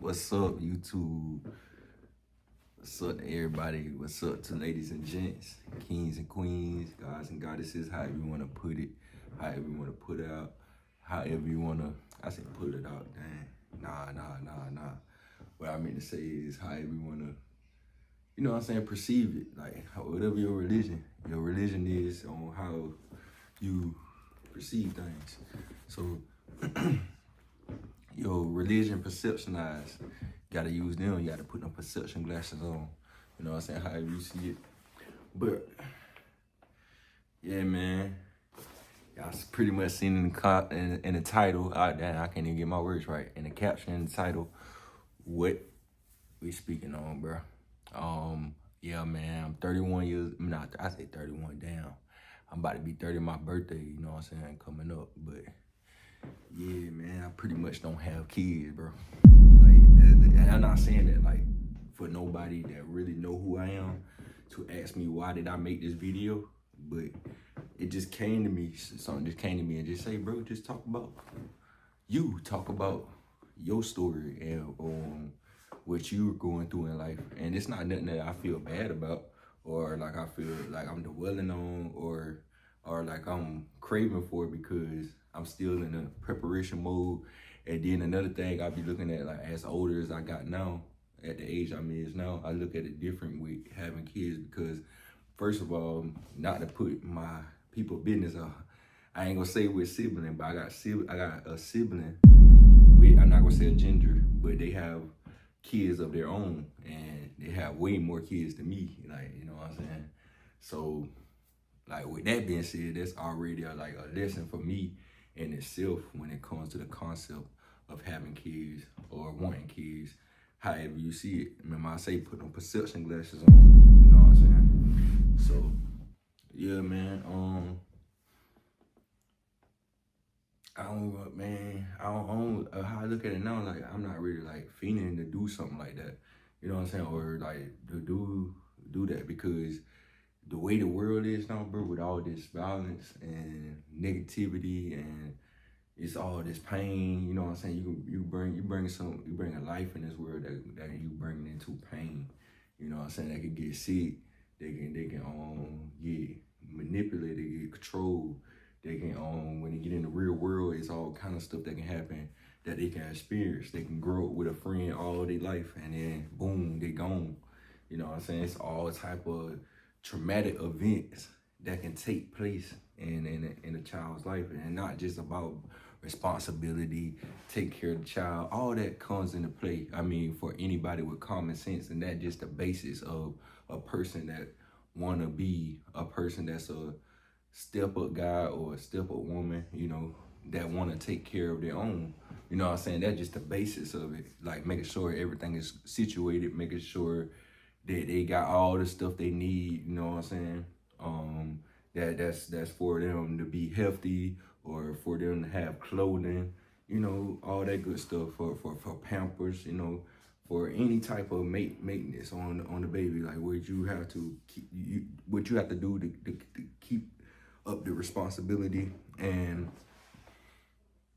What's up, YouTube? What's up to everybody? What's up to ladies and gents, kings and queens, gods and goddesses, however you want to put it, however you want to put it out, however you want to, I said put it out, dang. Nah. What I meant to say is however you want to, you know what I'm saying, perceive it. Like, whatever your religion is on how you perceive things. So, your religion perceptionized. Gotta use them. You gotta put them perception glasses on. You know what I'm saying? However you see it. But yeah, man. Y'all pretty much seen in the title. Damn, I can't even get my words right. In the caption, in the title, what we speaking on, bro. Yeah, man. I'm 31 years. I say 31. Damn. I'm about to be 30 my birthday. You know what I'm saying? Coming up, but. Yeah, man, I pretty much don't have kids, bro. Like, and I'm not saying that, like, for nobody that really know who I am to ask me why did I make this video, but it just came to me, something just came to me and just say, bro, just talk about your story and what you were going through in life. And it's not nothing that I feel bad about or like I feel like I'm dwelling on or like I'm craving for it because I'm still in a preparation mode. And then another thing I be looking at, like as older as I got now, at the age I'm is now, I look at it different with having kids because first of all, not to put my people business out, I ain't gonna say with sibling, but I got a sibling with, I'm not gonna say a gender, but they have kids of their own and they have way more kids than me, like, you know what I'm saying? So, like with that being said, that's already a lesson for me in itself when it comes to the concept of having kids or wanting kids, however you see it. Remember I say put them perception glasses on, you know what I'm saying? So, yeah, man, how I look at it now, like I'm not really like feeling to do something like that, you know what I'm saying? Or like to do that because the way the world is now, bro, with all this violence and negativity and it's all this pain, you know what I'm saying? You bring a life in this world that you bring into pain, you know what I'm saying? They can get sick, they can get manipulated, get controlled. They can when they get in the real world, it's all kind of stuff that can happen that they can experience. They can grow up with a friend all their life and then boom, they gone. You know what I'm saying? It's all type of traumatic events that can take place in a child's life, and not just about responsibility, take care of the child. All that comes into play. I mean, for anybody with common sense, and that just the basis of a person that wanna be a person that's a step up guy or a step up woman, you know, that wanna take care of their own. You know what I'm saying? That's just the basis of it. Like making sure everything is situated, making sure they got all the stuff they need, you know what I'm saying? That's for them to be healthy or for them to have clothing, you know, all that good stuff for Pampers, you know, for any type of maintenance on the baby, like what you have to do to keep up the responsibility and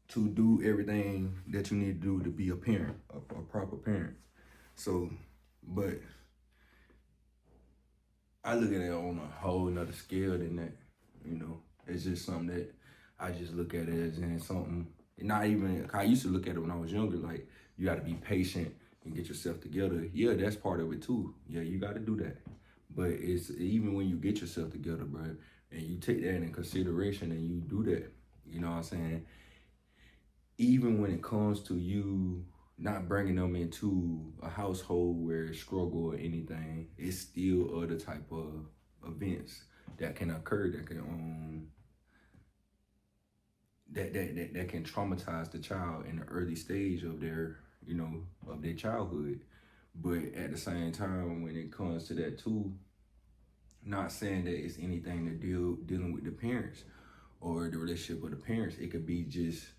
to do everything that you need to do to be a parent, a proper parent. So, but I look at it on a whole nother scale than that, you know. It's just something that I just look at it as in something, not even, I used to look at it when I was younger, like, you gotta be patient and get yourself together. Yeah, that's part of it too. Yeah, you gotta do that. But it's, even when you get yourself together, bro, and you take that in consideration and you do that, you know what I'm saying? Even when it comes to you not bringing them into a household where it's struggle or anything, it's still other type of events that can occur that can that can traumatize the child in the early stage of their, you know, of their childhood. But at the same time, when it comes to that too, not saying that it's anything to dealing with the parents or the relationship with the parents. It could be just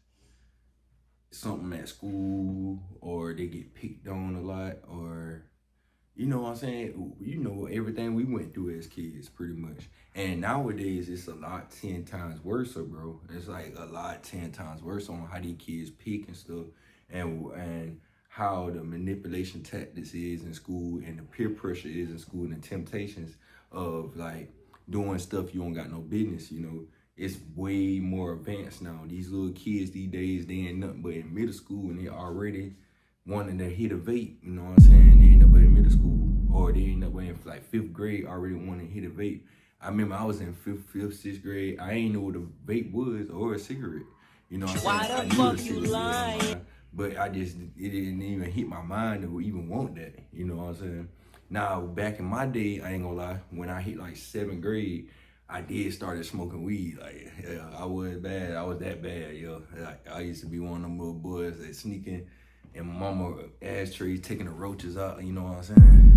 something at school, or they get picked on a lot, or you know what I'm saying? You know, everything we went through as kids, pretty much. And nowadays, it's a lot 10 times worse, bro. It's like a lot 10 times worse on how these kids pick and stuff, and how the manipulation tactics is in school and the peer pressure is in school and the temptations of like doing stuff you don't got no business, you know. It's way more advanced now. These little kids these days, they ain't nothing but in middle school and they already wanting to hit a vape, you know what I'm saying? They ain't up in middle school or they ain't up in like 5th grade already wanting to hit a vape. I remember I was in 5th, 6th grade. I ain't know what a vape was or a cigarette. You know what I'm saying? Why the fuck you lying? But it didn't even hit my mind to even want that. You know what I'm saying? Now, back in my day, I ain't gonna lie, when I hit like 7th grade, I did started smoking weed. Like, yeah, I was bad. I was that bad, yo. Like, I used to be one of them little boys that sneaking in my mama ashtrays, taking the roaches out, you know what I'm saying?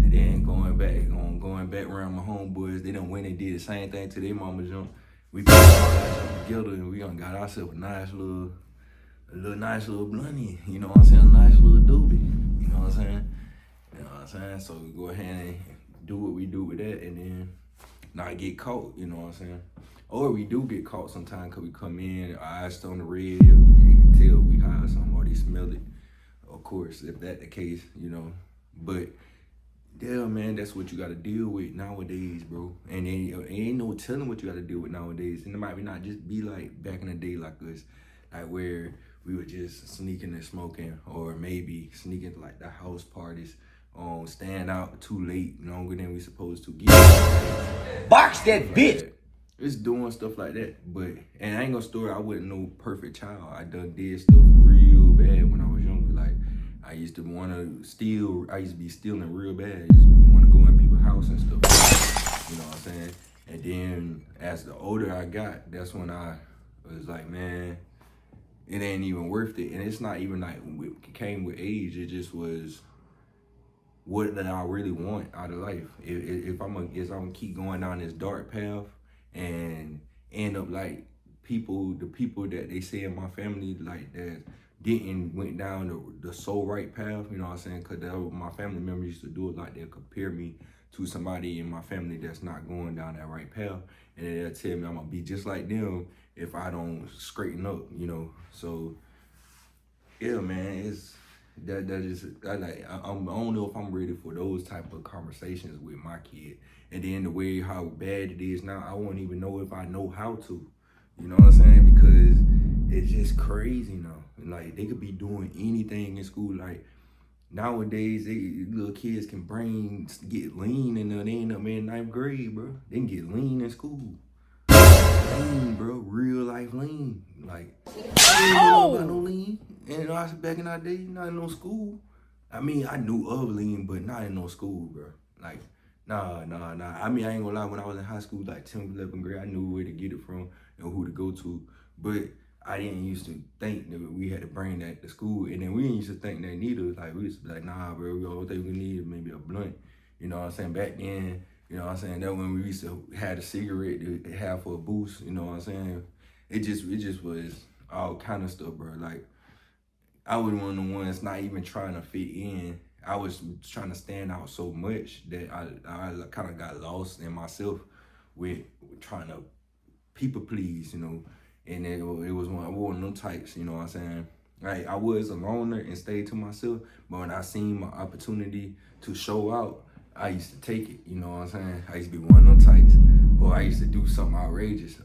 And then going back around my homeboys, they done went and did the same thing to their mama jump. We put all that stuff together and we done got ourselves a nice little blunty, you know what I'm saying? A nice little doobie, you know what I'm saying? You know what I'm saying? So we go ahead and do what we do with that and then not get caught, you know what I'm saying? Or we do get caught sometimes because we come in, our eyes on the red, you can tell we hide something or they smell it, of course, if that's the case, you know. But yeah, man, that's what you got to deal with nowadays, bro. And then ain't no telling what you got to deal with nowadays. And it might not just be like back in the day like us, like where we were just sneaking and smoking, or maybe sneaking to like the house parties, staying out too late, longer than we supposed to. Box that bitch. It's doing stuff like that. But, and I ain't gonna story, I wasn't no perfect child. I done did stuff real bad when I was younger. Like, I used to want to steal. I used to be stealing real bad. I just want to go in people's house and stuff. You know what I'm saying? And then as the older I got, that's when I was like, man, it ain't even worth it. And it's not even like it came with age. It just was what that I really want out of life. If I'm gonna keep going down this dark path and end up like the people that they say in my family like that didn't went down the so right path, you know what I'm saying? Because my family members used to do it like they'll compare me to somebody in my family that's not going down that right path, and then they'll tell me I'm gonna be just like them if I don't straighten up, you know. So yeah, man, it's I don't know if I'm ready for those type of conversations with my kid. And then the way how bad it is now, I won't even know if I know how to. You know what I'm saying? Because it's just crazy now. Like, they could be doing anything in school. Like, nowadays, little kids can get lean and they end up in 9th grade, bro. They can get lean in school. Lean, bro. Real life lean. Like, I didn't know about no lean. And I was back in our day, not in no school. I mean, I knew of lean, but not in no school, bro. Like, nah. I mean, I ain't gonna lie, when I was in high school, like 10th, 11th grade, I knew where to get it from and who to go to. But I didn't used to think that we had to bring that to school. And then we didn't used to think that neither. Like, we used to be like, nah, bro, we all think we need maybe a blunt. You know what I'm saying? Back then, you know what I'm saying? That when we used to have a cigarette to have for a boost, you know what I'm saying? It just was all kind of stuff, bro. Like, I was one of the ones not even trying to fit in. I was trying to stand out so much that I kind of got lost in myself with trying to people please, you know. And it was one of them types, you know what I'm saying? Like, I was a loner and stayed to myself, but when I seen my opportunity to show out, I used to take it, you know what I'm saying? I used to be one of them types, or I used to do something outrageous,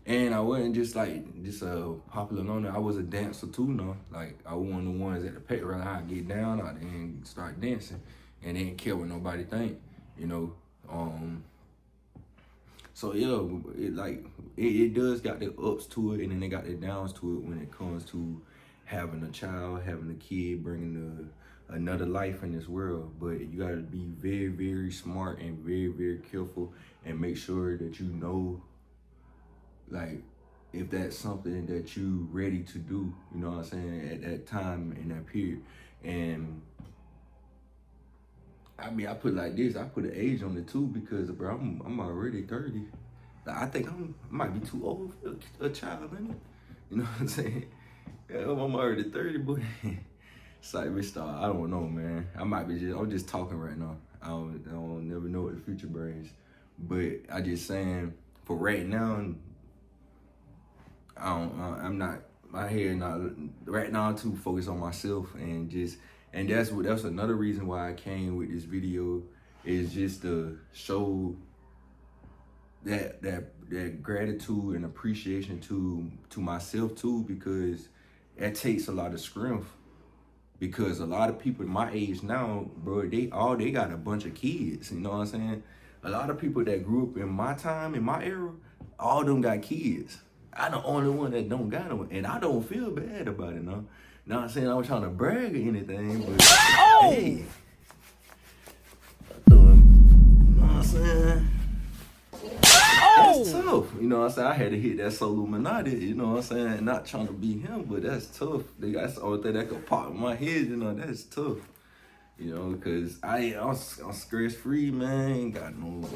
and I wasn't just a popular loner. I was a dancer too, no. Like, I was one of the ones at the pet rally, I'd get down out there and start dancing, and didn't care what nobody think, you know. So yeah, it does got the ups to it, and then they got the downs to it when it comes to having a child, having a kid, bringing another life in this world. But you got to be very, very smart and very, very careful, and make sure that you know, like, if that's something that you ready to do, you know what I'm saying, at that time in that period. And I mean, I put it like this, I put an age on it too, because bro, I'm already 30. Like, I think I might be too old for a child, innit? You know what I'm saying? Yeah, I'm already 30, but cyber star, I don't know, man. I'm just talking right now. I don't never know what the future brings. But I just saying, for right now, I'm not my head not right now I'm too focused on myself and that's another reason why I came with this video, is just to show that gratitude and appreciation to myself too, because it takes a lot of strength. Because a lot of people my age now, bro, they got a bunch of kids. You know what I'm saying? A lot of people that grew up in my time, in my era, all of them got kids. I the only one that don't got them, and I don't feel bad about it, no. Not saying I was trying to brag or anything, but hey, you know what I'm saying? That's tough. You know what I'm saying? I had to hit that Solo Illuminati, you know what I'm saying? Not trying to be him, but that's tough. That's the only thing that could pop in my head, you know, that's tough. You know, because I'm stress free, man. Ain't got no.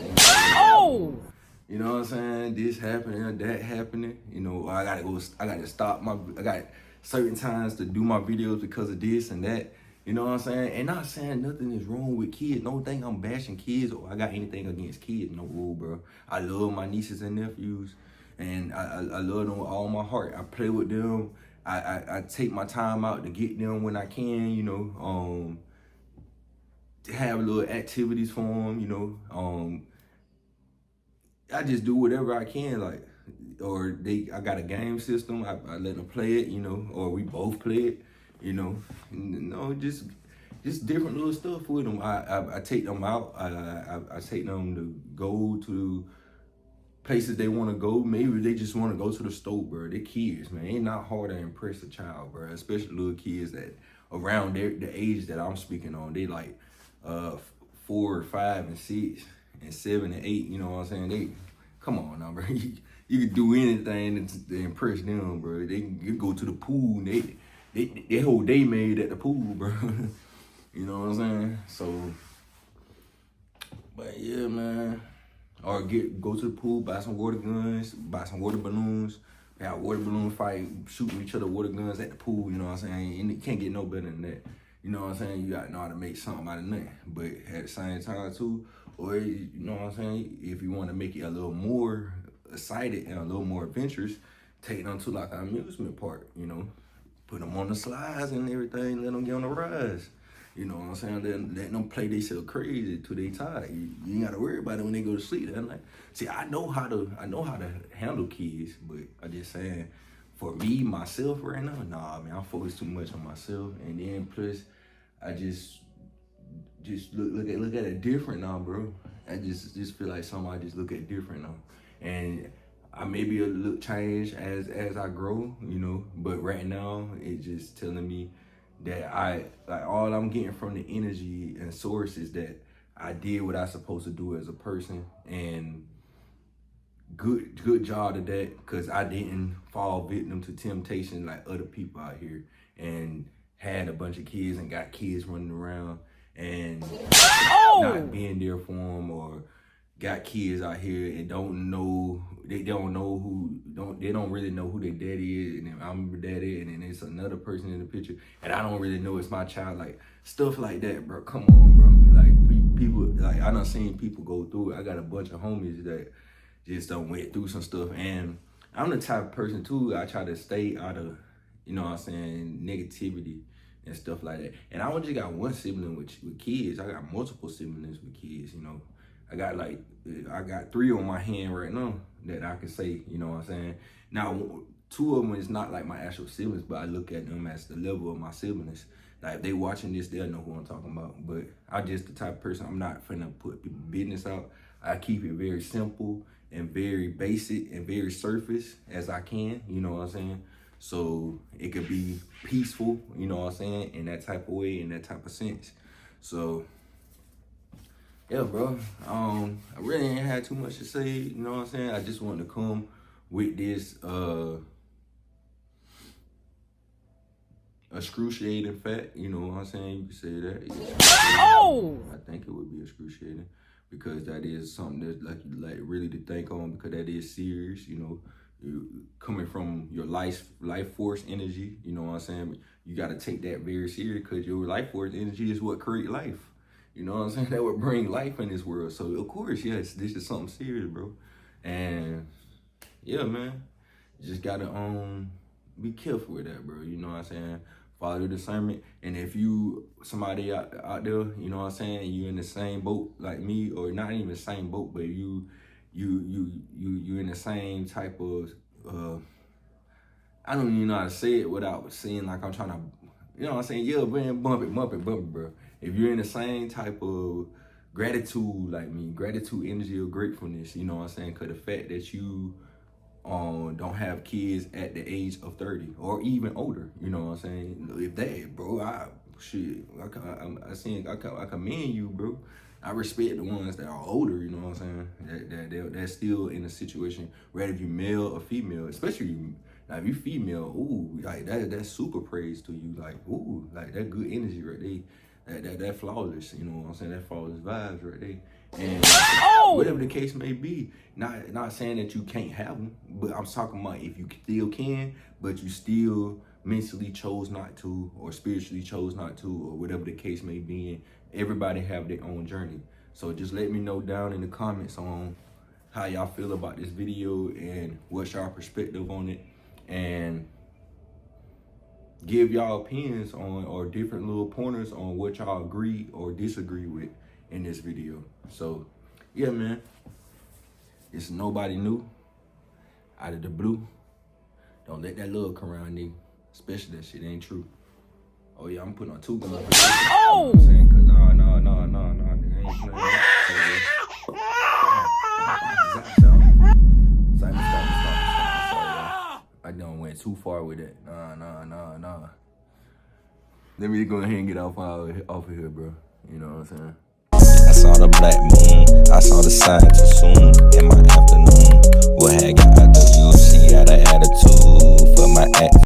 You know what I'm saying? This happening, that happening. You know, I gotta stop I got certain times to do my videos because of this and that. You know what I'm saying? And not saying nothing is wrong with kids. Don't think I'm bashing kids or I got anything against kids. No, bro. I love my nieces and nephews, and I love them with all my heart. I play with them. I take my time out to get them when I can, you know, have little activities for them, you know. I just do whatever I can, like, or I got a game system. I let them play it, you know, or we both play it, you know. Just different little stuff with them. I take them out. I take them to go to places they want to go. Maybe they just want to go to the store, bro. They're kids, man. Ain't not hard to impress a child, bro. Especially little kids that around the age that I'm speaking on. They like 4, 5, and 6, and 7 and 8. You know what I'm saying? They come on now, bro. You can do anything to impress them, bro. They can go to the pool. And they whole day made at the pool, bro. You know what I'm saying? So, but yeah, man. Or go to the pool, buy some water guns, buy some water balloons, have water balloon fight, shooting each other water guns at the pool. You know what I'm saying? And it can't get no better than that. You know what I'm saying? You got to know how to make something out of nothing. But at the same time too, or you know what I'm saying? If you want to make it a little more excited and a little more adventurous, take them to like an amusement park. You know, put them on the slides and everything. Let them get on the rides. You know what I'm saying? Let them play themselves crazy till they tired. You ain't gotta worry about it when they go to sleep that night. See, I know how to handle kids, but I just saying, for me, myself right now, nah, man, I'm focused too much on myself. And then plus, I just look at it different now, bro. I just feel like something I just look at different now. And I may be a little change as I grow, you know, but right now it's just telling me that all I'm getting from the energy and source is that I did what I supposed to do as a person, and good job to that, because I didn't fall victim to temptation like other people out here and had a bunch of kids and got kids running around and not being there for them, or got kids out here and they don't really know who their daddy is, and then I'm their daddy, and then it's another person in the picture, and I don't really know it's my child, like stuff like that, bro. Come on, bro. Like people, like I done seen people go through it. I got a bunch of homies that just done went through some stuff, and I'm the type of person too, I try to stay out of, you know what I'm saying, negativity and stuff like that. And I don't just got one sibling with kids. I got multiple siblings with kids, you know. I got 3 on my hand right now that I can say, you know what I'm saying? Now, 2 of them is not like my actual siblings, but I look at them as the level of my siblings. Like, if they watching this, they'll know who I'm talking about. But I'm just the type of person, I'm not finna put people's business out. I keep it very simple and very basic and very surface as I can, you know what I'm saying? So it could be peaceful, you know what I'm saying, in that type of way, in that type of sense. So yeah, bro, I really ain't had too much to say, you know what I'm saying? I just wanted to come with this excruciating fact, you know what I'm saying? You can say that. I think it would be excruciating, because that is something that's like really to think on, because that is serious, you know. Coming from your life force energy, you know what I'm saying? You got to take that very serious, because your life force energy is what create life. You know what I'm saying? That would bring life in this world. So, of course, yes, this is something serious, bro. And, yeah, man, you just got to be careful with that, bro. You know what I'm saying? Follow the discernment. And if you somebody out there, you know what I'm saying, you in the same boat like me, or not even the same boat, but you in the same type of I don't even know how to say it without saying like I'm trying to, you know what I'm saying? Yeah, man, bump it, bro. If you're in the same type of gratitude like me, gratitude, energy, or gratefulness, you know what I'm saying? Cause the fact that you don't have kids at the age of 30 or even older, you know what I'm saying? If that, bro, I commend you, bro. I respect the ones that are older, you know what I'm saying? That's still in a situation, whether if you male or female, especially now if you female, ooh, like that's super praise to you, like ooh, like that good energy right there, that flawless, you know what I'm saying? That flawless vibes right there. And whatever the case may be, not saying that you can't have them, but I'm talking about if you still can, but you still mentally chose not to, or spiritually chose not to, or whatever the case may be. And everybody have their own journey. So just let me know down in the comments on how y'all feel about this video and what's y'all perspective on it, and give y'all opinions on, or different little pointers on what y'all agree or disagree with in this video. So yeah, man, it's nobody new out of the blue. Don't let that love come around, nigga, especially that shit ain't true. Oh yeah, I'm putting on 2 guns. Oh! You know what I'm saying? Cause no, nigga, ain't playing that. Stop. I done went too far with that. Nah. Let me go ahead and get off of here, bro. You know what I'm saying? I saw the black moon, I saw the sign too soon in my afternoon. What had got out the you? She had an attitude for my ex.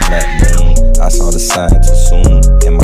Black moon, I saw the sign too soon in my